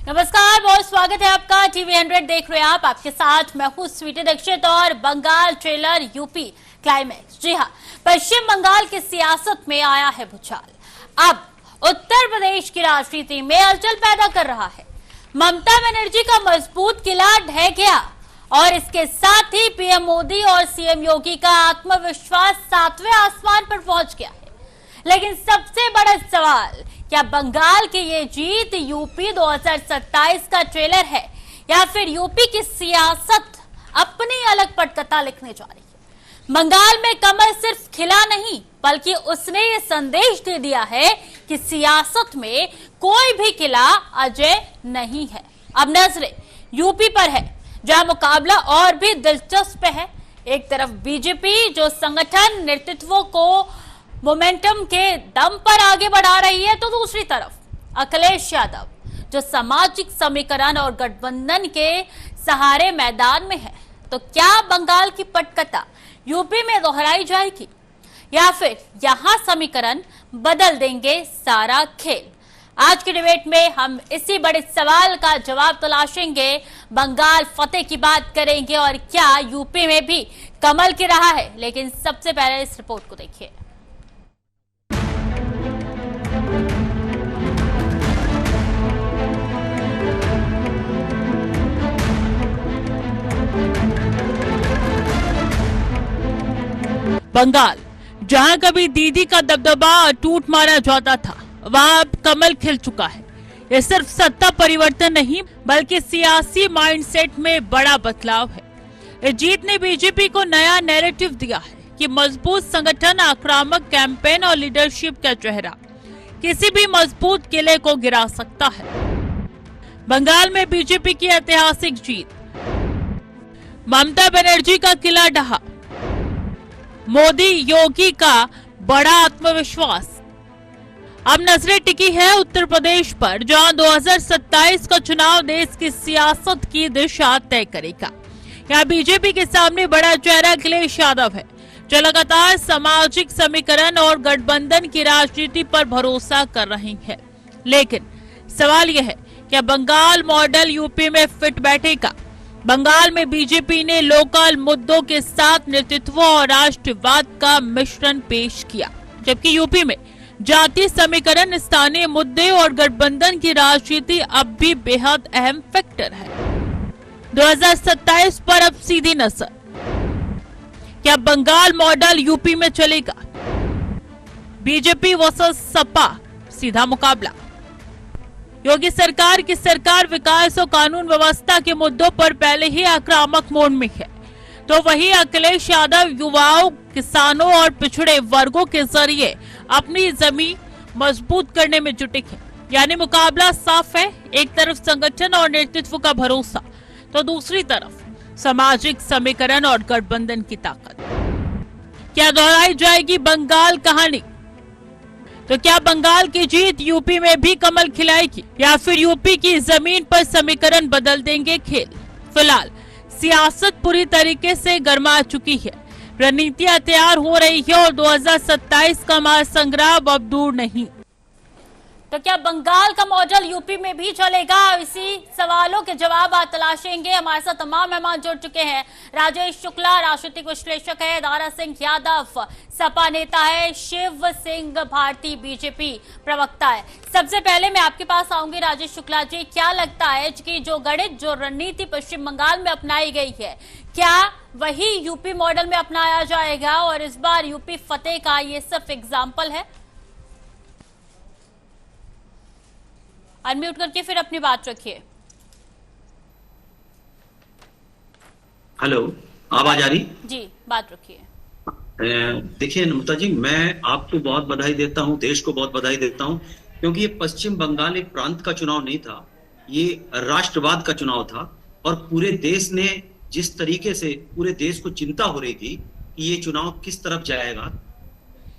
नमस्कार, बहुत स्वागत है आपका। टीवी 100 देख रहे हैं आप। आपके साथ मैं हूं स्वीटी दीक्षित और बंगाल ट्रेलर यूपी क्लाइमैक्स। जी हां, पश्चिम बंगाल की सियासत में आया है भूचाल। अब उत्तर प्रदेश की राजनीति में हलचल पैदा कर रहा है। ममता बनर्जी का मजबूत किला ढह गया और इसके साथ ही पीएम मोदी और सीएम योगी का आत्मविश्वास 7वें आसमान पर पहुंच गया है। लेकिन सबसे बड़ा सवाल, क्या बंगाल की ये जीत यूपी 2027 का ट्रेलर है या फिर यूपी की सियासत अपनी अलग पटकथा लिखने जा रही है? बंगाल में कमल सिर्फ खिला नहीं, बल्कि उसने ये संदेश दे दिया है कि सियासत में कोई भी किला अजय नहीं है। अब नजरें यूपी पर है, जहां मुकाबला और भी दिलचस्प है। एक तरफ बीजेपी जो संगठन नेतृत्व को मोमेंटम के दम पर आगे बढ़ा रही है, तो दूसरी तरफ अखिलेश यादव जो सामाजिक समीकरण और गठबंधन के सहारे मैदान में है। तो क्या बंगाल की पटकथा यूपी में दोहराई जाएगी या फिर यहां समीकरण बदल देंगे सारा खेल? आज के डिबेट में हम इसी बड़े सवाल का जवाब तलाशेंगे। बंगाल फतेह की बात करेंगे और क्या यूपी में भी कमल की रहा है। लेकिन सबसे पहले इस रिपोर्ट को देखिए। बंगाल, जहां कभी दीदी का दबदबा टूट मारा जाता था, वहां अब कमल खिल चुका है। ये सिर्फ सत्ता परिवर्तन नहीं, बल्कि सियासी माइंडसेट में बड़ा बदलाव है। इस जीत ने बीजेपी को नया नैरेटिव दिया है कि मजबूत संगठन, आक्रामक कैंपेन और लीडरशिप का चेहरा किसी भी मजबूत किले को गिरा सकता है। बंगाल में बीजेपी की ऐतिहासिक जीत, ममता बनर्जी का किला ढहा, मोदी योगी का बड़ा आत्मविश्वास। अब नजरें टिकी है उत्तर प्रदेश पर, जहां 2027 का चुनाव देश की सियासत की दिशा तय करेगा। यहाँ बीजेपी के सामने बड़ा चेहरा अखिलेश यादव है, जो लगातार सामाजिक समीकरण और गठबंधन की राजनीति पर भरोसा कर रही है। लेकिन सवाल यह है, क्या बंगाल मॉडल यूपी में फिट बैठेगा? बंगाल में बीजेपी ने लोकल मुद्दों के साथ नेतृत्व और राष्ट्रवाद का मिश्रण पेश किया, जबकि यूपी में जातीय समीकरण, स्थानीय मुद्दे और गठबंधन की राजनीति अब भी बेहद अहम फैक्टर है। 2027 पर अब सीधी नजर, क्या बंगाल मॉडल यूपी में चलेगा? बीजेपी वर्सेस सपा सीधा मुकाबला। योगी सरकार की सरकार विकास और कानून व्यवस्था के मुद्दों पर पहले ही आक्रामक मोड में है, तो वहीं अखिलेश यादव युवाओं, किसानों और पिछड़े वर्गों के जरिए अपनी जमीन मजबूत करने में जुटे हैं। यानी मुकाबला साफ है, एक तरफ संगठन और नेतृत्व का भरोसा, तो दूसरी तरफ सामाजिक समीकरण और गठबंधन की ताकत। क्या दोहराई जाएगी बंगाल कहानी? तो क्या बंगाल की जीत यूपी में भी कमल खिलाएगी या फिर यूपी की जमीन पर समीकरण बदल देंगे खेल? फिलहाल सियासत पूरी तरीके से गर्मा चुकी है, रणनीतियां तैयार हो रही है और 2027 का महासंग्राम अब दूर नहीं। तो क्या बंगाल का मॉडल यूपी में भी चलेगा? इसी सवालों के जवाब आज तलाशेंगे। हमारे साथ तमाम मेहमान जुड़ चुके हैं। राजेश शुक्ला राजनीतिक विश्लेषक है, दारा सिंह यादव सपा नेता है, शिव सिंह भारती बीजेपी प्रवक्ता है। सबसे पहले मैं आपके पास आऊंगी राजेश शुक्ला जी, क्या लगता है कि जो गणित, जो रणनीति पश्चिम बंगाल में अपनाई गई है, क्या वही यूपी मॉडल में अपनाया जाएगा और इस बार यूपी फतेह का ये सिर्फ एग्जाम्पल है? अनम्यूट करके फिर अपनी बात रखिए। हेलो, आवाज आ रही? जी, बात रखिए। देखिए ममता जी, मैं आपको बहुत बधाई देता हूं, देश को बहुत बधाई देता हूं, क्योंकि ये पश्चिम बंगाल एक प्रांत का चुनाव नहीं था, ये राष्ट्रवाद का चुनाव था। और पूरे देश ने, जिस तरीके से पूरे देश को चिंता हो रही थी कि ये चुनाव किस तरफ जाएगा,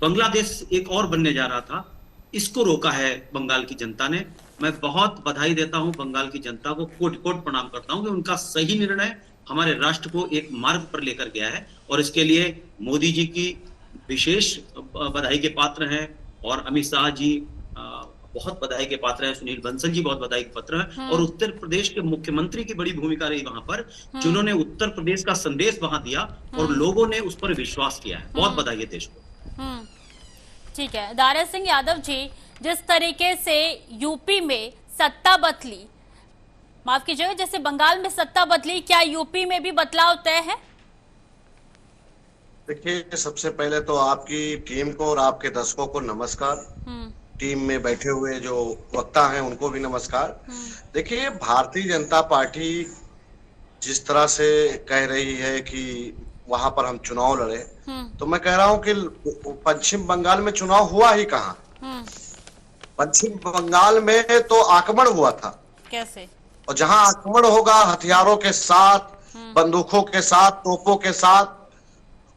बांग्लादेश एक और बनने जा रहा था, इसको रोका है बंगाल की जनता ने। मैं बहुत बधाई देता हूं बंगाल की जनता को, कोटि कोटि प्रणाम करता हूं कि उनका सही निर्णय हमारे राष्ट्र को एक मार्ग पर लेकर गया है और इसके लिए मोदी जी की विशेष बधाई के पात्र हैं और अमित शाह जी बहुत बधाई के पात्र हैं, सुनील बंसल जी बहुत बधाई के पात्र हैं, और उत्तर प्रदेश के मुख्यमंत्री की बड़ी भूमिका रही वहां पर, जिन्होंने उत्तर प्रदेश का संदेश वहां दिया और लोगों ने उस पर विश्वास किया है। बहुत बधाई है देश को। ठीक है, दारा सिंह यादव जी, जिस तरीके से यूपी में सत्ता बदली, माफ कीजिएगा, जैसे बंगाल में सत्ता बदली, क्या यूपी में भी बदलाव तय है? देखिए, सबसे पहले तो आपकी टीम को और आपके दर्शकों को नमस्कार। टीम में बैठे हुए जो वक्ता हैं उनको भी नमस्कार। देखिए, भारतीय जनता पार्टी जिस तरह से कह रही है कि वहां पर हम चुनाव लड़े, तो मैं कह रहा हूं कि पश्चिम बंगाल में चुनाव हुआ ही कहां। पश्चिम बंगाल में तो आक्रमण हुआ था। कैसे? और जहां आक्रमण होगा हथियारों के साथ, बंदूकों के साथ, तोपों के साथ,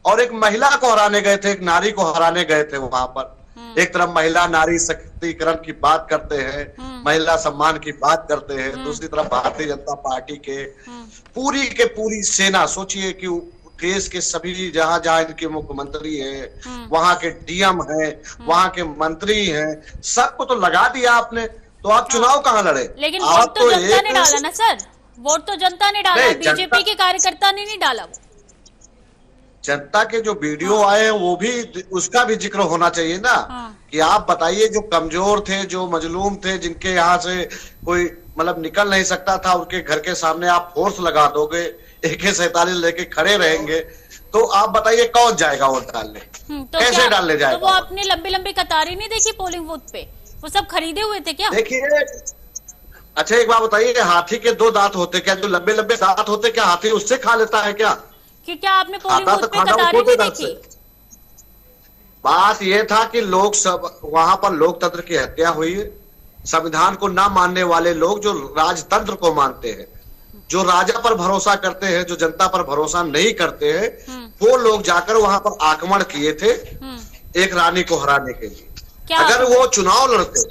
और एक महिला को हराने गए थे, एक नारी को हराने गए थे वहां पर। एक तरफ महिला नारी सशक्तिकरण की बात करते हैं, महिला सम्मान की बात करते हैं, दूसरी तरफ भारतीय जनता पार्टी के पूरी सेना, सोचिए कि देश के सभी जहां जहां इनके मुख्यमंत्री हैं, वहां के डीएम हैं, वहां के मंत्री हैं, सबको तो लगा दिया आपने, तो आप चुनाव कहां लड़े? लेकिन वोट तो जनता ने डाला ना सर, वोट तो जनता ने डाला, बीजेपी के कार्यकर्ता ने नहीं डाला। जनता के जो वीडियो आए हैं वो भी, उसका भी जिक्र होना चाहिए ना। कि आप बताइए, जो कमजोर थे, जो मजलूम थे, जिनके यहाँ से कोई मतलब निकल नहीं सकता था, उनके घर के सामने आप फोर्स लगा दोगे, AK-47 लेके खड़े रहेंगे, तो आप बताइए कौन जाएगा वोट डालने? तो कैसे डालने जाएगा? तो वो अपनी लंबी लंबी कतारें नहीं देखी पोलिंग बूथ पे? वो सब खरीदे हुए थे क्या? देखिए, अच्छा एक बात बताइए, हाथी के 2 दांत होते क्या? जो लंबे लंबे दांत होते क्या हाथी उससे खा लेता है क्या? कि क्या आपने पोलिंग बूथ पे कतारें नहीं देखी? बात यह था कि लोग सब वहां पर लोकतंत्र की हत्या हुई है। संविधान को ना मानने वाले लोग जो राजतंत्र को मानते हैं, जो राजा पर भरोसा करते हैं, जो जनता पर भरोसा नहीं करते हैं, वो लोग जाकर वहां पर आक्रमण किए थे एक रानी को हराने के लिए। अगर वो चुनाव लड़ते,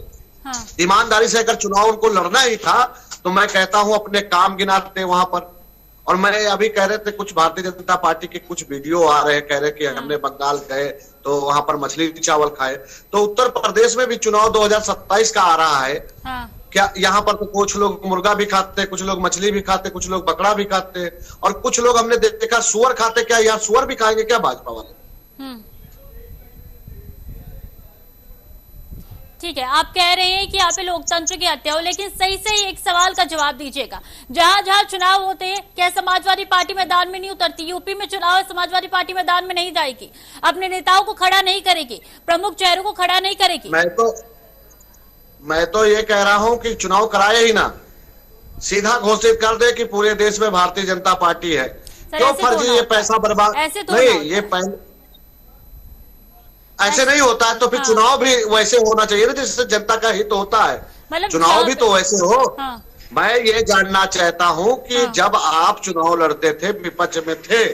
ईमानदारी से अगर चुनाव उनको लड़ना ही था, तो मैं कहता हूं अपने काम गिनाते वहां पर। और मैं अभी कह रहे थे, कुछ भारतीय जनता पार्टी के कुछ वीडियो आ रहे हैं, कह रहे कि हमने बंगाल गए तो वहां पर मछली चावल खाए। तो उत्तर प्रदेश में भी चुनाव 2027 का आ रहा है। क्या यहाँ पर तो कुछ लोग मुर्गा भी खाते, कुछ लोग मछली भी खाते, कुछ लोग बकरा भी खाते, और कुछ लोग हमने देखा सुअर खाते। क्या यहाँ सुअर भी खाएंगे क्या भाजपा वाले? ठीक है, आप कह रहे हैं कि यहाँ पे लोकतंत्र की हत्या हो, लेकिन सही से एक सवाल का जवाब दीजिएगा। जहां जहां चुनाव होते हैं, क्या समाजवादी पार्टी मैदान में नहीं उतरती? यूपी में चुनाव है, समाजवादी पार्टी मैदान में नहीं जाएगी, अपने नेताओं को खड़ा नहीं करेगी, प्रमुख चेहरों को खड़ा नहीं करेगी। मैं तो ये कह रहा हूं कि चुनाव कराए ही ना, सीधा घोषित कर दे कि पूरे देश में भारतीय जनता पार्टी है। क्यों फर्जी ये पैसा बर्बाद? नहीं, ये ऐसे नहीं होता है। तो फिर चुनाव भी वैसे होना चाहिए ना जिससे जनता का हित होता है। चुनाव भी तो वैसे हो। मैं ये जानना चाहता हूं कि जब आप चुनाव लड़ते थे, विपक्ष में थे,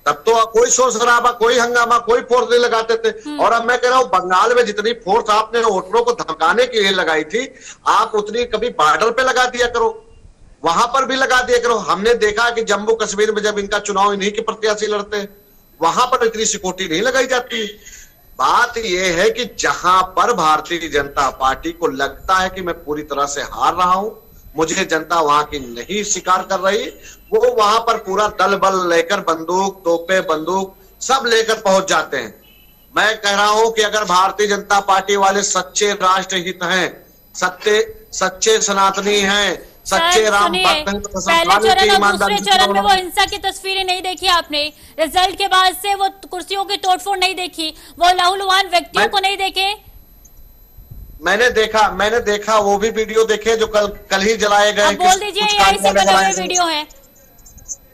तब तो कोई शोर शराबा, कोई हंगामा, कोई फोर्स नहीं लगाते थे। और अब मैं कह रहा हूं, बंगाल में जितनी फोर्स आपने वोटरों को धमकाने के लिए लगाई थी, आप उतनी कभी बॉर्डर पे लगा दिया करो, वहां पर भी लगा दिया करो। हमने देखा कि जम्मू कश्मीर में जब इनका चुनाव इन्हीं के प्रत्याशी लड़ते हैं, वहां पर इतनी सिक्योरिटी नहीं लगाई जाती। बात यह है कि जहां पर भारतीय जनता पार्टी को लगता है कि मैं पूरी तरह से हार रहा हूं, मुझे जनता वहां की नहीं स्वीकार कर रही, वो वहां पर पूरा दल बल लेकर, बंदूक, तोपे, बंदूक सब लेकर पहुंच जाते हैं। मैं कह रहा हूं कि अगर भारतीय जनता पार्टी वाले सच्चे राष्ट्रहित हैं, सच्चे सनातनी हैं, सच्चे राम भक्त हैं, तो पहले चरण और दूसरे चरण में वो हिंसा की तस्वीरें नहीं देखी आपने? रिजल्ट के बाद से वो कुर्सियों की तोड़फोड़ नहीं देखी? वो लहूलुहान व्यक्तियों को नहीं देखे? मैंने देखा वो भी वीडियो देखे जो कल ही जलाए गए। बोल दीजिए यही से बने हुए वीडियो है।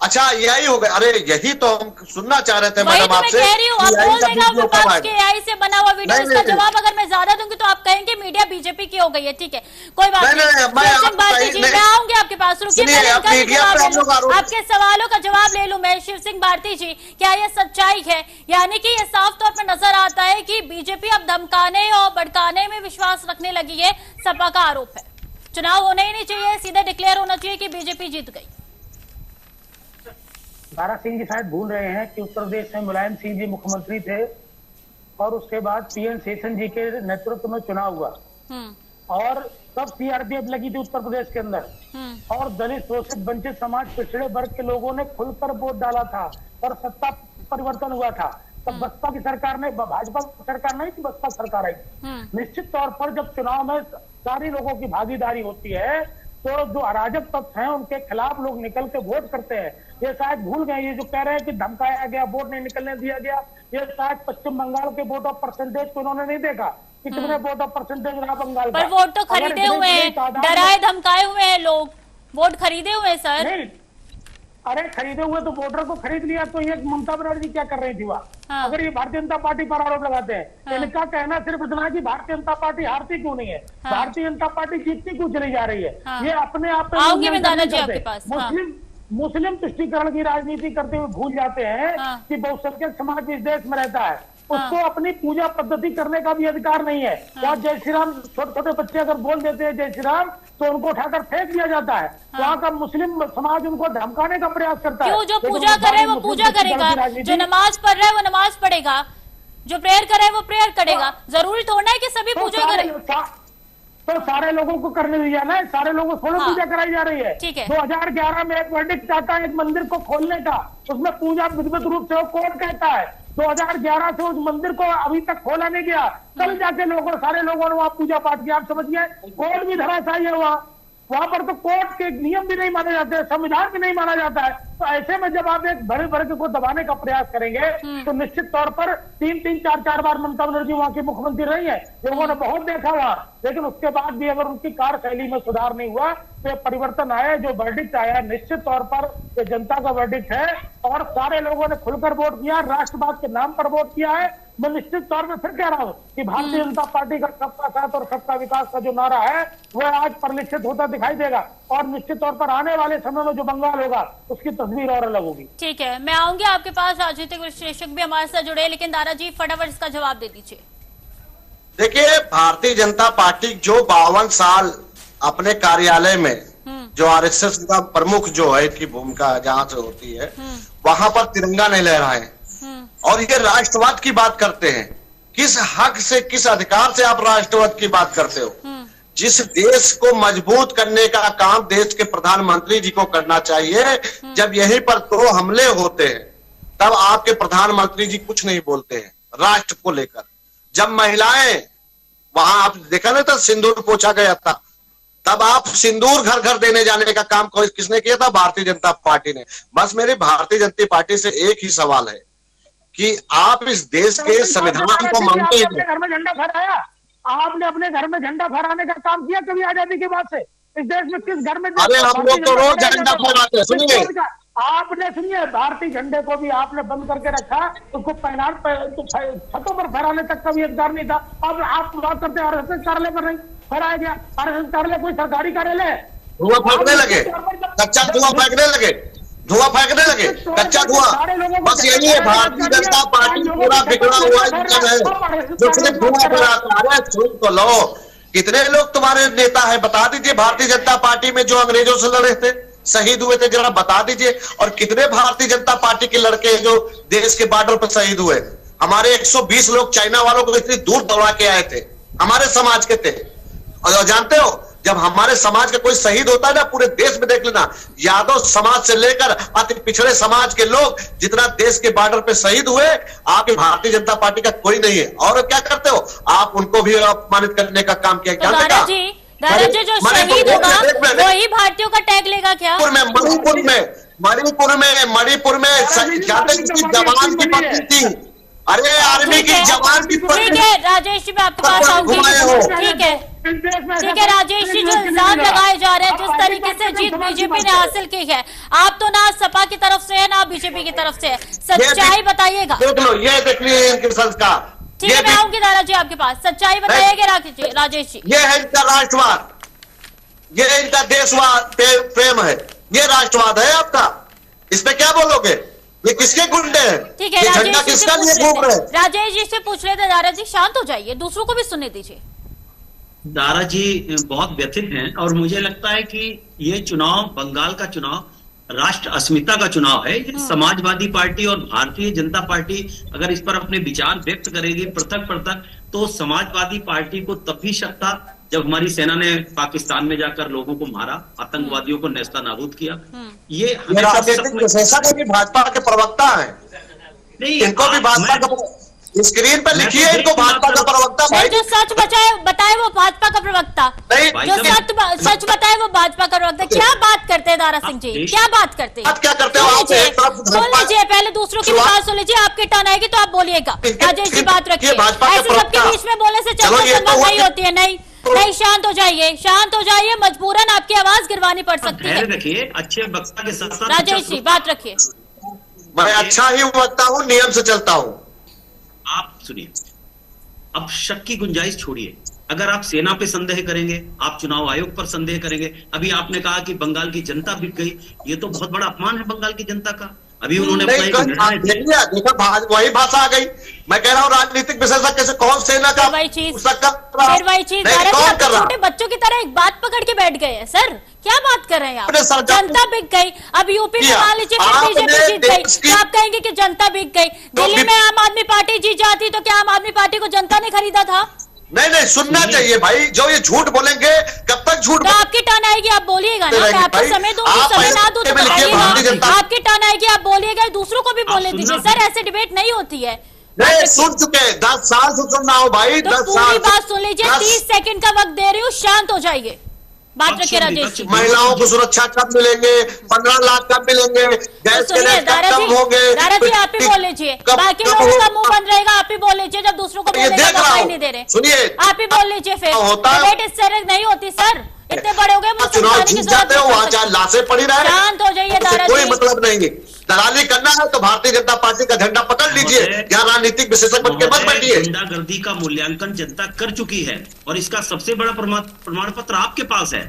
अच्छा, यही हो गया? अरे यही तो हम सुनना चाह रहे थे मैडम आपसे। कह रही हूँ, आप बोल देगा विपक्ष के AI से बना हुआ वीडियो। इसका जवाब अगर मैं ज्यादा दूंगी तो आप कहेंगे मीडिया बीजेपी की हो गई है। ठीक है, कोई बात नहीं, मैं आऊंगी आपके पास। रुकिए, आपके सवालों का जवाब ले लूं मैं। शिव सिंह भारती जी, क्या ये सच्चाई है? यानी कि ये साफ तौर पर नजर आता है कि बीजेपी अब धमकाने और भड़काने में विश्वास रखने लगी है। सपा का आरोप है चुनाव होना ही नहीं चाहिए, सीधे डिक्लेयर होना चाहिए कि बीजेपी जीत गई। दारा सिंह जी शायद भूल रहे हैं कि उत्तर प्रदेश में मुलायम सिंह जी मुख्यमंत्री थे और उसके बाद PN शेषन जी के नेतृत्व में चुनाव हुआ। और तब सीआरपीएफ लगी थी उत्तर प्रदेश के अंदर, और दलित, शोषित, वंचित समाज, पिछड़े वर्ग के लोगों ने खुलकर वोट डाला था और सत्ता परिवर्तन हुआ था। तब बसपा की सरकार ने, भाजपा की सरकार नहीं थी, बसपा सरकार आई। निश्चित तौर पर जब चुनाव में सारी लोगों की भागीदारी होती है तो जो अराजक तत्व हैं उनके खिलाफ लोग निकल के वोट करते हैं। ये शायद भूल गए, ये जो कह रहे हैं कि धमकाया गया, वोट नहीं निकलने दिया गया, ये शायद पश्चिम बंगाल के वोट ऑफ परसेंटेज को उन्होंने नहीं देखा, कितने वोट ऑफ परसेंटेज रहा बंगाल का। पर वोट तो खरीदे हुए हैं, डराए धमकाए हुए हैं लोग, वोट खरीदे हुए हैं सर। नहीं, अरे खरीदे हुए तो वोटर को खरीद लिया, तो ये ममता बनर्जी क्या कर रही थी वहाँ? अगर ये भारतीय जनता पार्टी पर आरोप लगाते हैं, इनका कहना सिर्फ इतना कि भारतीय जनता पार्टी हारती क्यों नहीं है, भारतीय जनता पार्टी जीतती क्यों चली जा रही है। ये अपने आप मुस्लिम तुष्टीकरण की राजनीति करते हुए भूल जाते हैं कि बहुसंख्यक समाज इस देश में रहता है, उसको अपनी पूजा पद्धति करने का भी अधिकार नहीं है। वहाँ जय श्री राम, छोटे छोटे बच्चे अगर बोल देते हैं जय श्री राम तो उनको उठाकर फेंक दिया जाता है। वहाँ का मुस्लिम समाज उनको धमकाने का प्रयास करता है। क्यों? जो पूजा कर रहे हैं वो पूजा करेगा, जो नमाज पढ़ रहा है वो नमाज पढ़ेगा, जो प्रेयर कर रहा है वो प्रेयर करेगा। जरूरी थोड़ा है कि सभी पूजा करें। तो सारे लोगों को करने दिया ना, सारे लोगों को थोड़ा पूजा कराई जा रही है। 2011 में एक वर्डिक्ट आता है एक मंदिर को खोलने का, उसमें पूजा विधिवत रूप से कोर्ट कहता है 2011 से उस मंदिर को अभी तक खोला नहीं गया। कल जाके सारे लोगों ने वहाँ पूजा पाठ किया। आप समझिए, कोर्ट भी धराशायी है वहाँ पर तो कोर्ट के नियम भी नहीं माने जाते, संविधान भी नहीं माना जाता है। तो ऐसे में जब आप एक बड़े वर्ग को दबाने का प्रयास करेंगे तो निश्चित तौर पर 3-4 बार ममता बनर्जी वहाँ की मुख्यमंत्री रही है, लोगों ने बहुत देखा वहाँ, लेकिन उसके बाद भी अगर उनकी कार्यशैली में सुधार नहीं हुआ तो परिवर्तन आया। जो वर्डिक्ट आया निश्चित तौर पर ये जनता का वर्डिक्ट है और सारे लोगों ने खुलकर वोट किया, राष्ट्रवाद के नाम पर वोट किया है। मैं निश्चित तौर पर फिर कह रहा हूँ कि भारतीय जनता पार्टी का सबका साथ और सबका विकास का जो नारा है वो आज परिलक्षित होता दिखाई देगा और निश्चित तौर पर आने वाले समय में जो बंगाल होगा उसकी तस्वीर और अलग होगी। ठीक है, मैं आऊंगी आपके पास, राजनीतिक विश्लेषक भी हमारे साथ जुड़े, लेकिन दारा जी फटाफट इसका जवाब दे दीजिए। देखिए, भारतीय जनता पार्टी जो 52 साल अपने कार्यालय में जो आरएसएस का प्रमुख जो है की भूमिका जहां से होती है वहां पर तिरंगा नहीं लहराए और ये राष्ट्रवाद की बात करते हैं। किस हक से, किस अधिकार से आप राष्ट्रवाद की बात करते हो? जिस देश को मजबूत करने का काम देश के प्रधानमंत्री जी को करना चाहिए, जब यहीं पर 2 हमले होते हैं तब आपके प्रधानमंत्री जी कुछ नहीं बोलते हैं राष्ट्र को लेकर। जब महिलाएं वहां आप देखा ना था सिंदूर पोछा गया था, तब आप सिंदूर घर घर देने जाने का काम किसने किया था? भारतीय जनता पार्टी ने। बस मेरी भारतीय जनता पार्टी से एक ही सवाल है कि आप इस देश के संविधान को मानते हैं? घर में झंडा फहराया आपने, अपने घर में झंडा फहराने का काम किया कभी आजादी के बाद से? इस देश में किस घर में? अरे हम लोग तो रोज झंडा फहराते हैं। सुनिए, आपने सुनिए, भारतीय झंडे को भी आपने बंद करके रखा, उसको छतों पर फहराने तक का भी अधिकार नहीं था। अब आप बात करते हैं आरएसएस कार्यालय पर नहीं फहराया गया। आरएसएस कार्यालय कोई सरकारी कार्यालय है? धुआं फेंकने लगे, कच्चा धुआं फेंकने लगे, धुआं फेंकने लगे, कच्चा धुआं। बस यही है, भारतीय जनता पार्टी पूरा बिगड़ा हुआ है जो सिर्फ धुआं फैलाता है। सुन तो लो, कितने लोग तुम्हारे नेता है बता दीजिए भारतीय जनता पार्टी में जो अंग्रेजों से लड़े थे, शहीद हुए थे, जरा बता दीजिए। और कितने भारतीय जनता पार्टी के लड़के जो देश के बॉर्डर पर शहीद हुए? हमारे 120 लोग चाइना वालों को इतनी दूर दौड़ा के आए थे, हमारे समाज के थे। और जानते हो, जब हमारे समाज का कोई शहीद होता है ना, पूरे देश में देख लेना, यादव समाज से लेकर अति पिछड़े समाज के लोग जितना देश के बॉर्डर पे शहीद हुए, आपकी भारतीय जनता पार्टी का कोई नहीं है। और क्या करते हो आप? उनको भी अपमानित करने का काम किया। दारा जी जो शहीद होगा वही भारतीयों का टैग लेगा क्या? मणिपुर में जवान की पत्नी थी, अरे आर्मी की जवान की पत्नी। ठीक है राजेश जी, मैं आपके पास आऊंगी। ठीक है राजेश जी, जो इल्जाम लगाए जा रहे हैं, जिस तरीके से जीत बीजेपी ने हासिल की है, आप तो ना सपा की तरफ से है ना बीजेपी की तरफ से है, सच्चाई बताइएगा। देख लो, ये देख लीजिए इनके संस्कार। ठीक है, मैं आऊंगी दारा जी आपके पास, सच्चाई बताइएगा राजेश जी। ये है इनका राष्ट्रवाद, ये इनका देशवाद प्रेम है, ये राष्ट्रवाद है आपका। इस पे क्या बोलोगे? ये किसके गुंडे हैं? ठीक है, झंडा किसका लिए घूम रहे हैं? राजेश जी से पूछ रहे थे। दारा जी शांत हो जाइए, दूसरों को भी सुनने दीजिए। दारा जी बहुत व्यथित हैं और मुझे लगता है कि ये चुनाव, बंगाल का चुनाव राष्ट्र अस्मिता का चुनाव है। समाजवादी पार्टी और भारतीय जनता पार्टी अगर इस पर अपने विचार व्यक्त करेगी पृथक, तो समाजवादी पार्टी को तब भी सत्ता जब हमारी सेना ने पाकिस्तान में जाकर लोगों को मारा, आतंकवादियों को नेस्तनाबूद किया। ये राजनीतिक विशेषज्ञ भी भाजपा के प्रवक्ता है, नहीं इनको भी भाजपा का स्क्रीन पर लिखिए, इनको भाजपा का प्रवक्ता भाई जो सच बताए वो भाजपा का प्रवक्ता, जो सच बताए वो भाजपा का प्रवक्ता। क्या बात करते हैं दारा सिंह जी, क्या बात करते हैं, क्या करते हो? सुन लीजिए, पहले दूसरों की बात सुन लीजिए, आपकी टर्न आएगी तो आप बोलिएगा। राजेश जी बात रखिए, ऐसे सबके बीच में बोलने से चर्चा संभव नहीं होती है। नहीं, शांत हो जाइए, शांत हो जाइए, मजबूरन आपकी आवाज गिरवानी पड़ सकती है। रखिए, अच्छे वक्ता के साथ राजेश जी बात रखिए। मैं अच्छा ही वक्ता हूँ, नियम से चलता हूँ। आप सुनिए, अब शक की गुंजाइश छोड़िए। अगर आप सेना पे संदेह करेंगे, आप चुनाव आयोग पर संदेह करेंगे। अभी आपने कहा कि बंगाल की जनता बिक गई, ये तो बहुत बड़ा अपमान है बंगाल की जनता का। अभी उन्होंने देखा वही भाषा आ गई। मैं कह रहा हूँ राजनीतिक विशेषज्ञ से कौन सेना का वही चीज छोटे बच्चों की तरह एक बात पकड़ के बैठ गए हैं। सर क्या बात कर रहे हैं आप? जनता बिक गई। अब यूपी में मान लीजिए बीजेपी जीत गई तो आप कहेंगे कि जनता बिक गई। दिल्ली में आम आदमी पार्टी जीत जाती तो क्या आम आदमी पार्टी को जनता ने खरीदा था? नहीं, सुनना चाहिए भाई। जो ये झूठ बोलेंगे कब तक झूठ? तो आपकी टर्न आएगी, आप बोलिएगा ना। मैं आपको समय दूंगी, समय ना दूं तो बताइएगा। आपकी टर्न आएगी, आप बोलिएगा, दूसरों को भी बोलने दीजिए। सर ऐसे डिबेट नहीं होती है। नहीं, सुन चुके 10 साल से सुनना हो भाई, 10 साल। पूरी बात सुन लीजिए, 30 सेकंड का वक्त दे रही हूँ, शांत हो जाइए। बात रखिए राजेश जी। महिलाओं को सुरक्षा कब मिलेंगे? 15 लाख कब मिलेंगे? गैस के रेट कब होंगे? दारा जी आप ही बोल लीजिए, बाकी लोगों का मुंह बंद रहेगा। आप ही बोल लीजिए, जब दूसरों को बोलने का मौका ही नहीं दे रहे। सुनिए, आप ही बोल लीजिए फिर। डिबेट इस तरह नहीं होती सर, इतने बड़े हो गए। चुनाव जीत जाते हो, वहाँ चाहे लाशें पड़ी रहे, शांत हो जाइए दारा जी। कोई मतलब नहीं। दलाली करना है तो भारतीय जनता पार्टी का झंडा पकड़ लीजिए, या राजनीतिक विशेषज्ञ बन के मत बैठिए। गुंडागर्दी का मूल्यांकन जनता कर चुकी है और इसका सबसे बड़ा प्रमाण पत्र आपके पास है।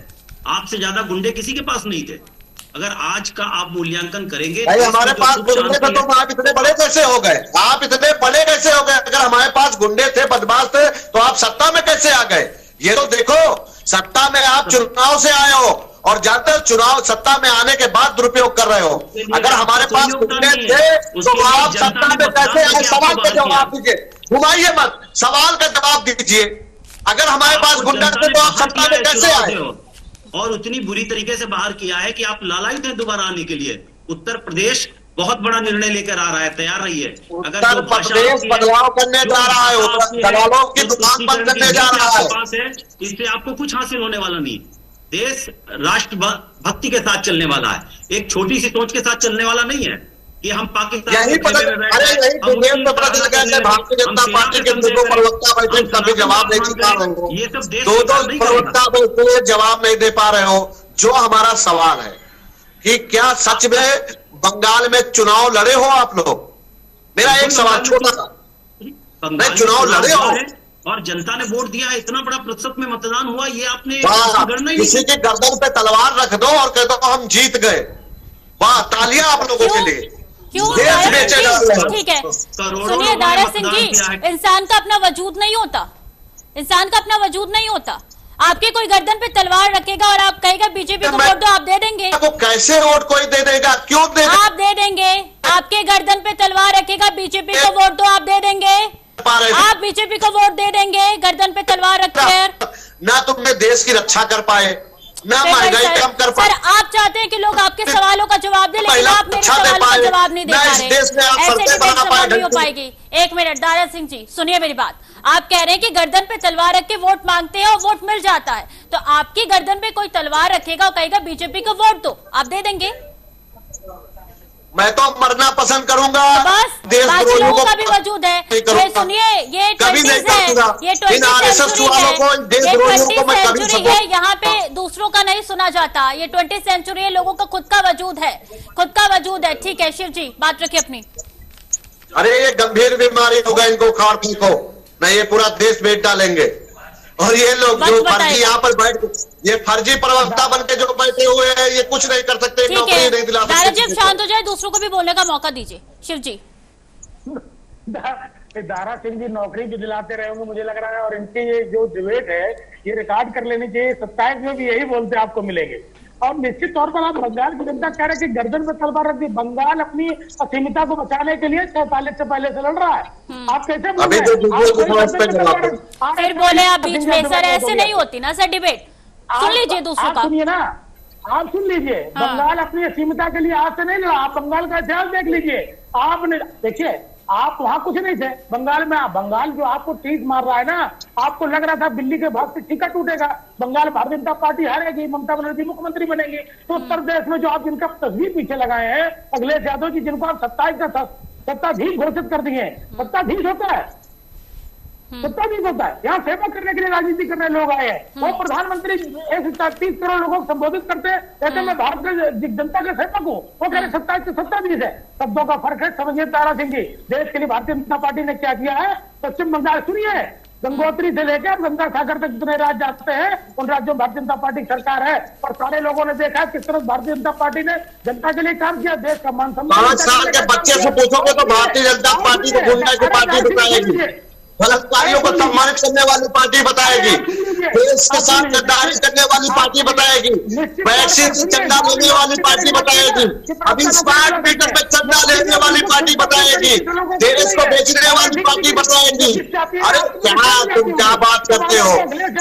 आपसे ज्यादा गुंडे किसी के पास नहीं थे। अगर आज का आप मूल्यांकन करेंगे भाई, हमारे पास गुंडे थे तो आप इतने बड़े कैसे हो गए? आप इतने बड़े कैसे हो गए? अगर हमारे पास गुंडे थे, बदमाश थे, तो आप सत्ता में कैसे आ गए? ये तो देखो, सत्ता में आप चुनाव से आए हो और जानते हो चुनाव सत्ता में आने के बाद दुरुपयोग कर रहे हो। अगर हमारे पास गुंडे थे तो आप सत्ता में कैसे आए? सवाल का जवाब दीजिए, घुमाइए मत, सवाल का जवाब दीजिए। अगर हमारे पास गुंडे थे तो आप सत्ता में कैसे आए? और उतनी बुरी तरीके से बाहर किया है कि आप लालायित हैं दोबारा आने के लिए। उत्तर प्रदेश बहुत बड़ा निर्णय लेकर आ रहा है, तैयार रहिए। अगर उत्तर प्रदेश बदलाव करने जा रहा है, दलालों की दुकान बंद करने जा रहा है। इससे आपको कुछ हासिल होने वाला नहीं। देश राष्ट्र भक्ति के साथ चलने वाला है, एक छोटी सी सोच के साथ चलने वाला नहीं है कि हम पाकिस्तान यही पता चल भारतीय जनता पार्टी के दो प्रवक्ता बैठे, कभी जवाब नहीं दे पा रहे हो। ये सब देश दो प्रवक्ता बैठे, जवाब नहीं दे पा रहे हो। जो हमारा सवाल है कि क्या सच में बंगाल में चुनाव लड़े हो आप लोग? मेरा एक सवाल छोटा सा, नहीं चुनाव लड़े हो और जनता ने वोट दिया, इतना बड़ा प्रतिशत में मतदान हुआ, ये आपने किसी के गर्दन पे तलवार रख दो और कह दो हम जीत गए। वाह, तालियां आप लोगों के लिए। ठीक है, सुनिए दारा सिंह जी, इंसान का अपना वजूद नहीं होता, इंसान का अपना वजूद नहीं होता। आपके कोई गर्दन पे तलवार रखेगा और आप कहेगा बीजेपी को वोट दो, आप दे देंगे? आपको कैसे वोट कोई दे देगा? क्यों दे देगा? आप दे देंगे। आपके गर्दन पे तलवार रखेगा, बीजेपी को वोट दो, आप दे देंगे? आप बीजेपी को वोट दे देंगे गर्दन पे तलवार रखकर? ना तुमने देश की रक्षा कर पाए, ना महंगाई कम कर पाए। सर आप चाहते हैं कि लोग आपके सवालों का जवाब दे, लेकिन आप मेरे सवालों का जवाब नहीं दे पा रहे। ऐसे डिबेट संभव नहीं हो पाएगी। एक मिनट दारा सिंह जी, सुनिए मेरी बात। आप कह रहे हैं कि गर्दन पे तलवार रख के वोट मांगते हैं और वोट मिल जाता है, तो आपकी गर्दन पे कोई तलवार रखेगा और कहेगा बीजेपी को वोट दो, आप दे देंगे? मैं तो मरना पसंद करूंगा। तो बस बाकी लोगों का भी वजूद है। ये सुनिए, ये 20 है, ये 20 सेंचुरी है, यहाँ पे दूसरों का नहीं सुना जाता। ये 20 सेंचुरी है, लोगों का खुद का वजूद है, खुद का वजूद है। ठीक है शिव जी, बात रखिए अपनी। अरे ये गंभीर बीमारी होगा, इनको खाड़ फेंको, नहीं ये पूरा देश बेच डालेंगे। और ये लोग जो फर्जी यहाँ पर बैठ, ये फर्जी प्रवक्ता बन के जो बैठे हुए हैं, ये कुछ नहीं कर सकते, नौकरी नहीं दिला सकते। दारा जी शांत हो जाए, दूसरों को भी बोलने का मौका दीजिए। शिव जी। दारा सिंह जी नौकरी भी दिलाते रहे होंगे मुझे लग रहा है, और इनकी ये जो डिबेट है ये रिकॉर्ड कर लेनी चाहिए। 27 में भी यही बोलते आपको मिलेंगे। और निश्चित तौर पर आप बंगाल की जनता कह रहे हैं कि गर्दन में तलवार रख दी। बंगाल अपनी असीमिता को बचाने के लिए 47 से पहले से लड़ रहा है। आप कैसे फिर बोले आप बीच में? सर ऐसे नहीं होती ना सर डिबेट। सुन लीजिए दूसरों का। सुनिए ना, आप सुन लीजिए। बंगाल अपनी असीमिता के लिए आज से नहीं लड़ा। आप बंगाल का इतिहास देख लीजिए। आपने देखिए, आप वहां कुछ नहीं थे बंगाल में। बंगाल जो आपको टीस मार रहा है ना, आपको लग रहा था दिल्ली के भाग से टिकट टूटेगा, बंगाल भारतीय जनता पार्टी हारेगी, ममता बनर्जी मुख्यमंत्री बनेंगी। तो उत्तर प्रदेश में जो आप जिनका तस्वीर पीछे लगाए हैं अखिलेश यादव जी, जिनको आप 27 का सत्ताधीश घोषित कर दिए हैं। सत्ताधीश होता है, सत्ताधीश होता है। यहाँ सेवा करने के लिए राजनीति करने लोग आए हैं। वो प्रधानमंत्री 130 करोड़ लोगों को संबोधित करते हैं, कहते मैं भारत की जनता के सेवक हूँ। वो कह रहे 27 से सत्ताधीश है। शब्दों का फर्क है, समझिए तारा सिंह जी। देश के लिए भारतीय जनता पार्टी ने क्या किया है। पश्चिम बंगाल सुनिए, गंगोत्री से लेकर गंगा सागर तक जितने राज्य जाते हैं उन राज्यों में भारतीय जनता पार्टी की सरकार है। और सारे लोगों ने देखा किस तरह भारतीय जनता पार्टी ने जनता के लिए काम किया, देश का मान सम्मान। 5 साल के बच्चे से पूछोगे तो भारतीय जनता पार्टी को गुंडा की पार्टी बताएगी, बलात्कारियों को सम्मानित करने वाली पार्टी बताएगी, देश के साथ गद्दारी करने वाली पार्टी बताएगी, वैक्सीन से चंदा लेने वाली पार्टी बताएगी, अभी स्मार्ट मीटर पे चंदा लेने वाली पार्टी बताएगी, देश को बेचने वाली पार्टी बताएगी। अरे तुम क्या बात करते हो?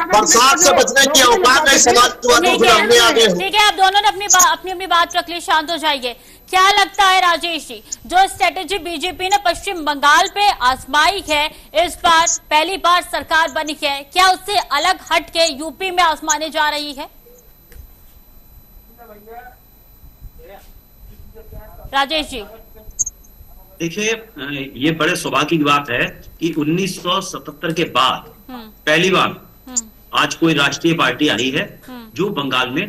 बरसात से बचने की औकात नहीं समाजवादी गुलामी आगे। ठीक है, आप दोनों ने अपनी बात रख ली, शांत हो जाइए। क्या लगता है राजेश जी, जो स्ट्रेटेजी बीजेपी ने पश्चिम बंगाल पे आजमाई है, इस बार पहली बार सरकार बनी है, क्या उससे अलग हट के यूपी में आजमाने जा रही है? राजेश जी देखिए, ये बड़े सौभाग्य की बात है कि 1977 के बाद पहली बार आज कोई राष्ट्रीय पार्टी आई है जो बंगाल में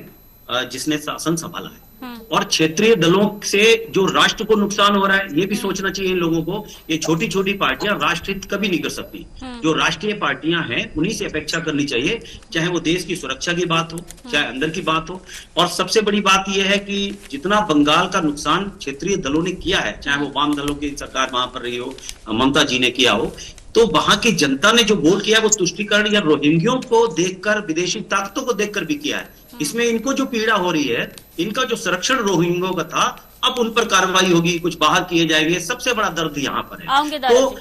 जिसने शासन संभाला है। और क्षेत्रीय दलों से जो राष्ट्र को नुकसान हो रहा है, ये भी सोचना चाहिए इन लोगों को। ये छोटी छोटी पार्टियां राष्ट्र हित कभी नहीं कर सकती। जो राष्ट्रीय पार्टियां हैं उन्हीं से अपेक्षा करनी चाहिए, चाहे वो देश की सुरक्षा की बात हो, चाहे अंदर की बात हो। और सबसे बड़ी बात यह है कि जितना बंगाल का नुकसान क्षेत्रीय दलों ने किया है, चाहे वो वाम दलों की सरकार वहां पर रही हो, ममता जी ने किया हो, तो वहां की जनता ने जो वोट किया वो तुष्टीकरण या रोहिंग्यों को देखकर, विदेशी ताकतों को देखकर भी किया है। इसमें इनको जो पीड़ा हो रही है, इनका जो संरक्षण रोहिंग्यों का था, अब उन पर कार्रवाई होगी, कुछ बाहर किए जाएंगे। सबसे बड़ा दर्द यहाँ पर है। तो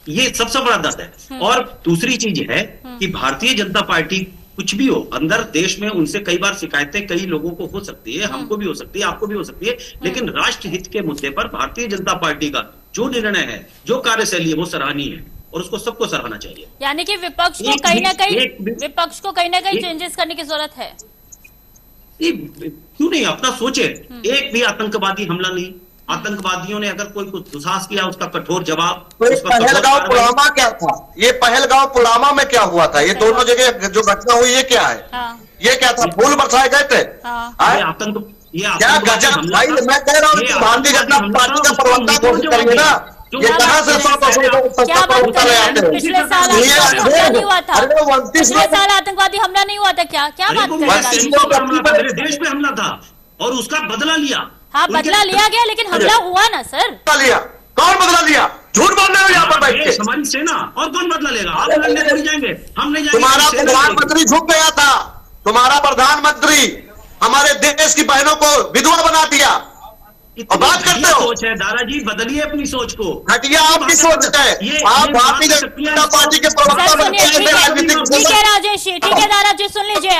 ये सबसे बड़ा दर्द है। और दूसरी चीज है कि भारतीय जनता पार्टी कुछ भी हो, अंदर देश में उनसे कई बार शिकायतें कई लोगों को हो सकती है, हमको भी हो सकती है, आपको भी हो सकती है, लेकिन राष्ट्र हित के मुद्दे पर भारतीय जनता पार्टी का जो निर्णय है, जो कार्यशैली है, वो सराहनीय है और उसको सबको सराहना चाहिए। यानी कि विपक्ष को कहीं ना कहीं चेंजेस करने की जरूरत है। क्यों नहीं, अपना सोचे। एक भी आतंकवादी हमला नहीं, आतंकवादियों ने अगर कोई कुछ दुसाहस किया उसका कठोर जवाब। पहलगांव पुलवामा क्या था? ये पहलगांव पुलवामा में क्या हुआ था? ये दोनों जगह जो घटना हुई, ये क्या है? ये क्या था? फूल बरसाए गए थे? क्या गजब भाई! मैं कह रहा हूँ भारतीय जनता पार्टी का प्रवक्ता घोषित करिए ना। ये कहाँ से पिछले साल आतंकवादी हमला नहीं हुआ था क्या? क्या बात कर रहे हैं? देश में हमला था और उसका बदला लिया। हाँ, बदला लिया गया, लेकिन हमला हुआ ना सर। लिया कौन बदला लिया? झूठ बोल रहे हो यहाँ पर बैठ के। हमारी सेना और कौन बदला लेगा? आप लड़ने नहीं जाएंगे, हम नहीं जाएंगे। तुम्हारा प्रधानमंत्री झुक गया था, तुम्हारा प्रधानमंत्री हमारे देश की बहनों को विधवा बना दिया और बात करते हो। सोच है दादाजी, बदलिए अपनी सोच को। घटिया आपकी सोच है। आप भारतीय जनता पार्टी के प्रवक्ता बनते हैं राजनीतिक। ठीक है राजेश जी, ठीक है दादाजी, सुन लीजिए।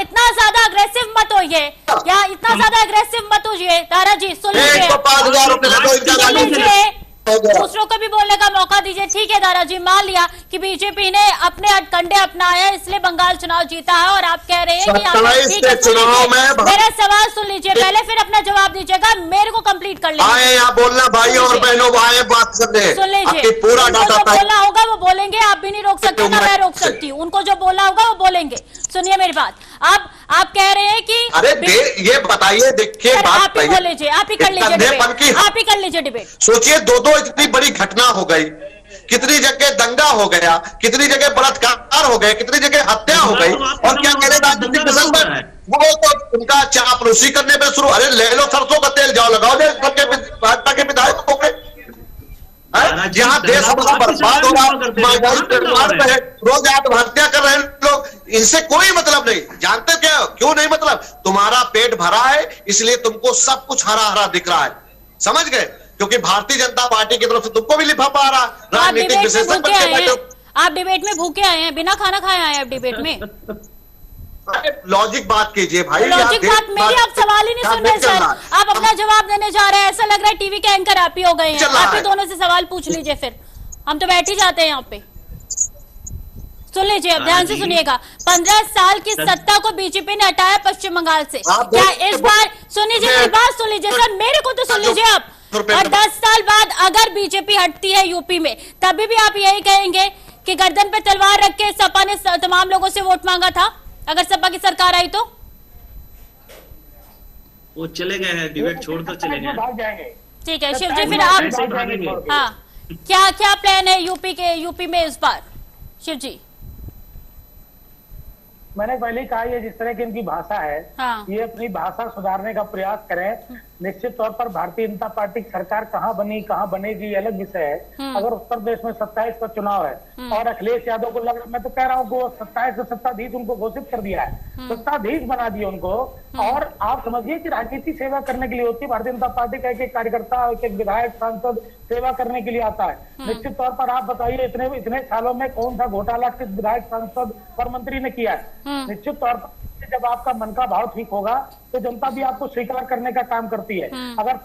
इतना ज्यादा अग्रेसिव मत होइए, या इतना ज्यादा अग्रेसिव मत होइए दादाजी, सुन लीजिए। 5,000 रुपए दूसरों को भी बोलने का मौका दीजिए। ठीक है दादाजी, मान लिया कि बीजेपी ने अपने कंडे अपनाया, इसलिए बंगाल चुनाव जीता है, और आप कह रहे हैं कि मेरा सवाल सुन लीजिए पहले, फिर अपना जवाब दीजिएगा। मेरे को कंप्लीट कर लीजिए। यहाँ बोलना भाई और बहनों आए बात करने। सुन लीजिए, पूरा डाटा बोलना होगा वो बोलेंगे, आप भी नहीं रोक सकते ना मैं रोक सकती हूँ। उनको जो बोलना होगा वो बोलेंगे। सुनिए मेरी बात। आप कह रहे हैं कि अरे ये बताइए, देखिए आप ही बोल लीजिए, आप ही कर लीजिए, आप ही कर लीजिए डिबेट। सोचिए, दो इतनी बड़ी घटना हो गई, कितनी जगह दंगा हो गया, कितनी जगह बलात्कार हो गए, कितनी जगह हत्या हो गई, और क्या कह रहे राजनीतिक दल पर वो तो उनका चापलूसी करने में शुरू। अरे ले लो सरसों का तेल, जाओ लगाओ सबके भाजपा के विधायकों पे। यहाँ देश हमारा बर्बाद हो रहा, महंगाई है, रोज आत्महत्या कर रहे हैं लोग, इनसे कोई मतलब नहीं। जानते क्या क्यों नहीं मतलब? तुम्हारा पेट भरा है इसलिए तुमको सब कुछ हरा हरा दिख रहा है, समझ गए? क्योंकि भारतीय जनता पार्टी की तरफ से तुमको भी लिफाफा आ रहा, राजनीतिक विशेषज्ञ बन के बैठे। आप डिबेट में भूखे आए हैं, बिना खाना खाए आए हैं आप डिबेट में। लॉजिक बात कीजिए भाई, लॉजिक बात मेरी, आप सवाल ही नहीं सुन रहे सर, आप अपना जवाब देने जा रहे हैं, ऐसा लग रहा है टीवी के एंकर आप ही हो गए हैं। आप ही दोनों से सवाल पूछ लीजिए, फिर हम तो बैठ ही जाते हैं यहाँ पे। सुन लीजिए, अब ध्यान से सुनिएगा। 15 साल की सत्ता को बीजेपी ने हटाया पश्चिम बंगाल से, क्या इस बार, सुन लीजिए मेरी बात, सुन लीजिए सर, मेरे को तो सुन लीजिए आप, और 10 साल बाद अगर बीजेपी हटती है यूपी में, तभी भी आप यही कहेंगे कि गर्दन पे तलवार रख के सपा ने तमाम लोगों से वोट मांगा था? अगर सपा की सरकार आई तो वो चले गए हैं, डिबेट छोड़कर चले गए। ठीक है शिव जी, फिर आप, हाँ, क्या क्या प्लान है यूपी में इस बार शिव जी? मैंने पहले ही कहा, ये जिस तरह की इनकी भाषा है, हाँ। ये अपनी भाषा सुधारने का प्रयास करें। निश्चित तौर पर भारतीय जनता पार्टी की सरकार कहाँ बनी कहाँ बनेगी अलग विषय है। अगर उत्तर प्रदेश में 27 का चुनाव है और अखिलेश यादव को लग, मैं तो कह रहा हूँ वो 27 से सत्ताधीश उनको घोषित कर दिया है, सत्ताधीश बना दिया उनको। और आप समझिए कि राजनीति सेवा करने के लिए होती है, भारतीय जनता पार्टी का एक एक कार्यकर्ता, एक एक विधायक, सांसद सेवा करने के लिए आता है। निश्चित तौर पर आप बताइए, इतने सालों में कौन सा घोटाला किस विधायक, सांसद और मंत्री ने किया है? निश्चित तौर पर जब आपका मन का भाव ठीक होगा तो जनता भी आपको स्वीकार करने का काम करती है। अगर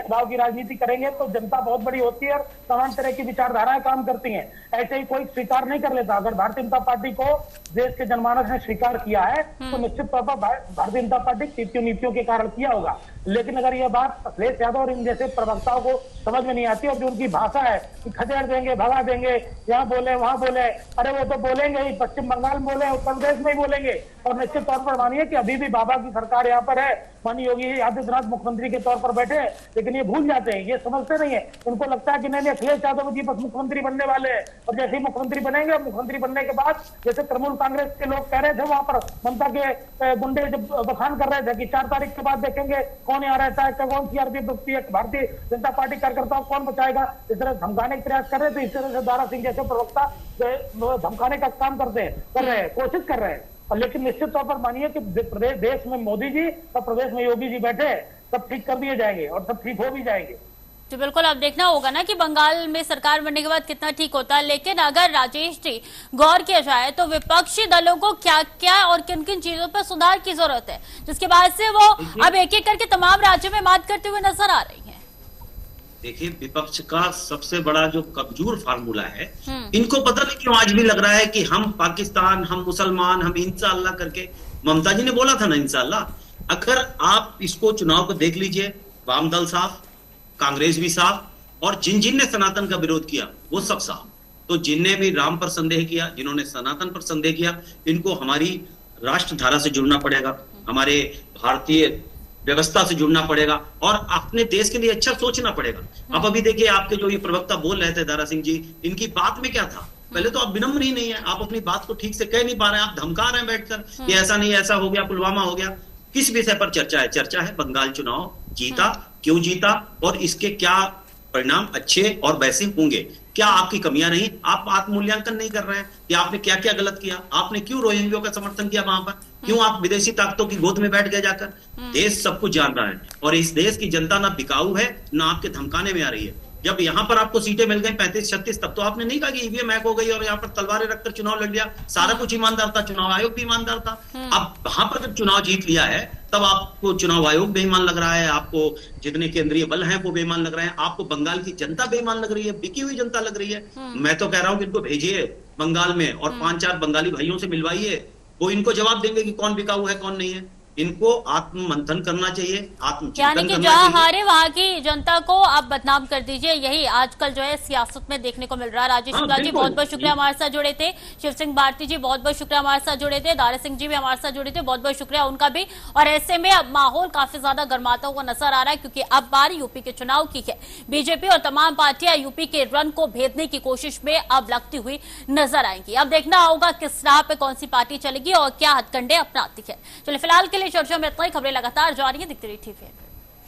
भाव की राजनीति करेंगे तो जनता बहुत बड़ी होती है और तमाम तरह की विचारधाराएं काम करती हैं, ऐसे ही कोई स्वीकार नहीं कर लेता। अगर भारतीय जनता पार्टी को देश के जनमानस ने स्वीकार किया है तो निश्चित तौर पर भारतीय जनता पार्टी नीतियों के कारण किया होगा। लेकिन अगर यह बात अखिलेश यादव और इन जैसे प्रवक्ताओं को समझ में नहीं आती और जो उनकी भाषा है कि खदेड़ देंगे, भगा देंगे, यहाँ बोले वहां बोले, अरे वो तो बोलेंगे ही, पश्चिम बंगाल में बोले, उत्तर प्रदेश में ही बोलेंगे। और निश्चित तौर पर मानिए कि अभी भी बाबा की सरकार यहाँ पर है, माननीय योगी आदित्यनाथ मुख्यमंत्री के तौर पर बैठे, लेकिन ये भूल जाते हैं, ये समझते नहीं है। उनको लगता है कि नहीं अखिलेश यादव जी बस मुख्यमंत्री बनने वाले हैं, और जैसे ही मुख्यमंत्री बनेंगे, मुख्यमंत्री बनने के बाद जैसे तृणमूल कांग्रेस के लोग कह रहे थे वहां पर, ममता के गुंडे जब बखान कर रहे थे कि 4 तारीख के बाद देखेंगे कौन यहाँ रहता है, कौन सीआरपीएफ बचती है, भारतीय जनता पार्टी कार्यकर्ताओं कौन बचाएगा, इस तरह धमकाने का प्रयास कर रहे थे। इस तरह से दारा सिंह जैसे प्रवक्ता धमकाने का काम कर रहे हैं, कोशिश कर रहे हैं। लेकिन निश्चित तौर पर मानिए कि देश में मोदी जी और प्रदेश में योगी जी बैठे, सब ठीक कर दिए जाएंगे और सब ठीक हो भी जाएंगे। तो बिल्कुल अब देखना होगा ना कि बंगाल में सरकार बनने के बाद कितना ठीक होता है। लेकिन अगर राजेश जी गौर किया जाए तो विपक्षी दलों को क्या क्या और किन किन चीजों पर सुधार की जरूरत है, जिसके बाद से वो अब एक एक करके तमाम राज्यों में मात करते हुए नजर आ रही है। देखिए, विपक्ष का सबसे बड़ा जो कमजोर फार्मूला है, इनको पता नहीं क्यों आज भी लग रहा है कि हम पाकिस्तान, हम मुसलमान, हम इंशाअल्लाह करके, ममता जी ने बोला था ना इंशाअल्लाह। अगर आप इसको चुनाव को देख लीजिए, वाम दल साफ, कांग्रेस भी साफ, और जिन ने सनातन का विरोध किया वो सब साफ। तो जिनने भी राम पर संदेह किया, जिन्होंने सनातन पर संदेह किया, इनको हमारी राष्ट्रधारा से जुड़ना पड़ेगा, हमारे भारतीय व्यवस्था से जुड़ना पड़ेगा और अपने देश के लिए अच्छा सोचना पड़ेगा। अब अभी देखिए, आपके जो ये प्रवक्ता बोल रहे थे दारा सिंह जी, इनकी बात में क्या था? पहले तो आप विनम्र ही नहीं है, आप अपनी बात को ठीक से कह नहीं पा रहे हैं, आप धमका रहे हैं बैठकर कि ऐसा नहीं, ऐसा हो गया, पुलवामा हो गया। किस विषय पर चर्चा है? चर्चा है बंगाल चुनाव जीता, क्यों जीता और इसके क्या परिणाम अच्छे और वैसे होंगे, क्या आपकी कमियां नहीं? आप आत्ममूल्यांकन नहीं कर रहे हैं कि आपने क्या क्या गलत किया, आपने क्यों रोहिंग्यों का समर्थन किया वहां पर, क्यों आप विदेशी ताकतों की गोद में बैठ गए जाकर? देश सब कुछ जान रहा है और इस देश की जनता ना बिकाऊ है ना आपके धमकाने में आ रही है। जब यहाँ पर आपको सीटें मिल गई 35-36, तब तो आपने नहीं कहा कि ईवीएम हैक हो गई और यहाँ पर तलवारें रखकर चुनाव लड़ लिया। सारा कुछ ईमानदार था, चुनाव आयोग भी ईमानदार था। अब वहां पर जब चुनाव जीत लिया है तब आपको चुनाव आयोग बेईमान लग रहा है, आपको जितने केंद्रीय बल हैं वो बेईमान लग रहे हैं, आपको बंगाल की जनता बेईमान लग रही है, बिकी हुई जनता लग रही है। मैं तो कह रहा हूं कि इनको भेजिए बंगाल में और 5-4 बंगाली भाइयों से मिलवाइए, वो इनको जवाब देंगे कि कौन बिकाऊ है कौन नहीं है। इनको आत्म मंथन करना चाहिए, यानी कि जहां हारे वहां की जनता को आप बदनाम कर दीजिए। यही आजकल जो है सियासत में देखने को मिल रहा है। राजेश शुक्ला जी बहुत बहुत शुक्रिया हमारे साथ जुड़े थे, शिव सिंह भारती जी बहुत बहुत शुक्रिया हमारे साथ जुड़े थे, दारा सिंह जी भी हमारे साथ जुड़े थे, बहुत बहुत शुक्रिया उनका भी। और ऐसे में अब माहौल काफी ज्यादा गर्माता हुआ नजर आ रहा है, क्योंकि अब बारी यूपी के चुनाव की है। बीजेपी और तमाम पार्टियां यूपी के रन को भेदने की कोशिश में अब लगती हुई नजर आएंगी। अब देखना होगा किस राह पे कौन सी पार्टी चलेगी और क्या हथकंडे अपनाती है। चलिए फिलहाल के लिए चर्चा में इतना ही। खबरें लगातार जारी है, दिखती रही TVN।